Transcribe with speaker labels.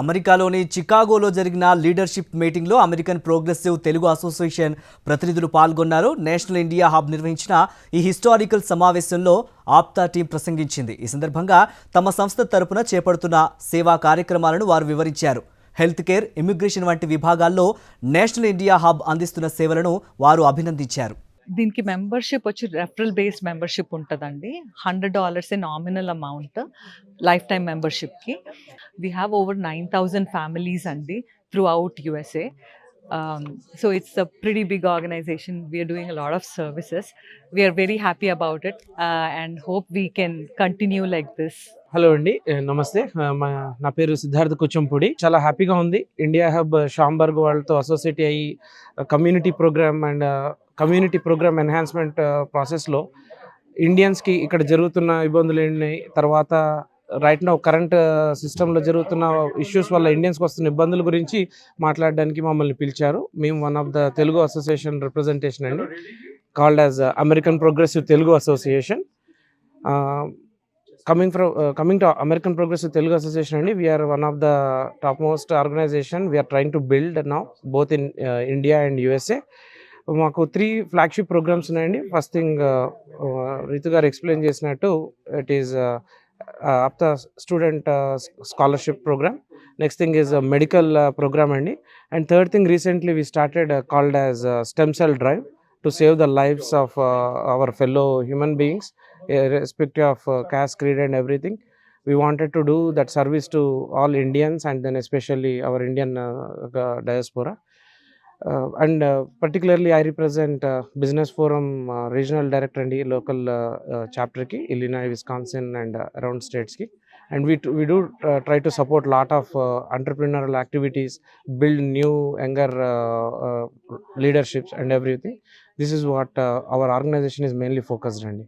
Speaker 1: అమెరికాలోని చికాగోలో జరిగిన లీడర్షిప్ మీటింగ్లో అమెరికన్ ప్రోగ్రెసివ్ తెలుగు అసోసియేషన్ ప్రతినిధులు పాల్గొన్నారు. నేషనల్ ఇండియా హబ్ నిర్వహించిన ఈ హిస్టారికల్ సమావేశంలో ఆప్తా టీం ప్రసంగించింది. ఈ సందర్భంగా తమ సంస్థ తరపున చేపడుతున్న సేవా కార్యక్రమాలను వారు వివరించారు. హెల్త్ కేర్, ఇమిగ్రేషన్ వంటి విభాగాల్లో నేషనల్ ఇండియా హబ్ అందిస్తున్న సేవలను వారు అభినందించారు.
Speaker 2: దీనికి మెంబర్షిప్ వచ్చి రెఫరల్ బేస్డ్ మెంబర్షిప్ ఉంటుందండి. $100 నామినల్ అమౌంట్ లైఫ్ టైమ్ మెంబర్షిప్కి. వీ హ్యావ్ ఓవర్ 9,000 ఫ్యామిలీస్ అండి throughout USA. So it's a pretty big organization. We are doing a lot of services. We are very happy about it and hope we can continue like this.
Speaker 3: Hello అండి, నమస్తే. నా పేరు సిద్ధార్థ కుచంపూడి. చాలా హ్యాపీగా ఉంది. India hub షాంబర్గ్ వాళ్ళతో associate అయ్యి community programme enhancement ప్రాసెస్లో ఇండియన్స్కి ఇక్కడ జరుగుతున్న ఇబ్బందులు ఏంటి, తర్వాత రైట్ నౌ కరెంట్ సిస్టంలో జరుగుతున్న ఇష్యూస్ వల్ల ఇండియన్స్కి వస్తున్న ఇబ్బందుల గురించి మాట్లాడడానికి మమ్మల్ని పిలిచారు. మేము one of the Telugu association representation అండి, called as American Progressive Telugu Association. Coming to American Progressive Telugu Association, we are one of the topmost organization. We are trying to build now both in India and USA. మాకు 3 flagship programmes ఉన్నాయండి. First thing Ritu గారు explain చేసినట్టు it is APTA student scholarship programme. Next thing is medical programme అండి. And third thing recently we started called as stem cell drive to save the lives of our fellow human beings, irrespective of caste, creed and everything. We wanted to do that service to all Indians and then especially our Indian diaspora. And particularly I represent Business Forum Regional Director and local chapter ki, Illinois, Wisconsin and around states ki. And we do try to support lot of entrepreneurial activities, build new younger leaderships and everything. This is what our organization is mainly focused on.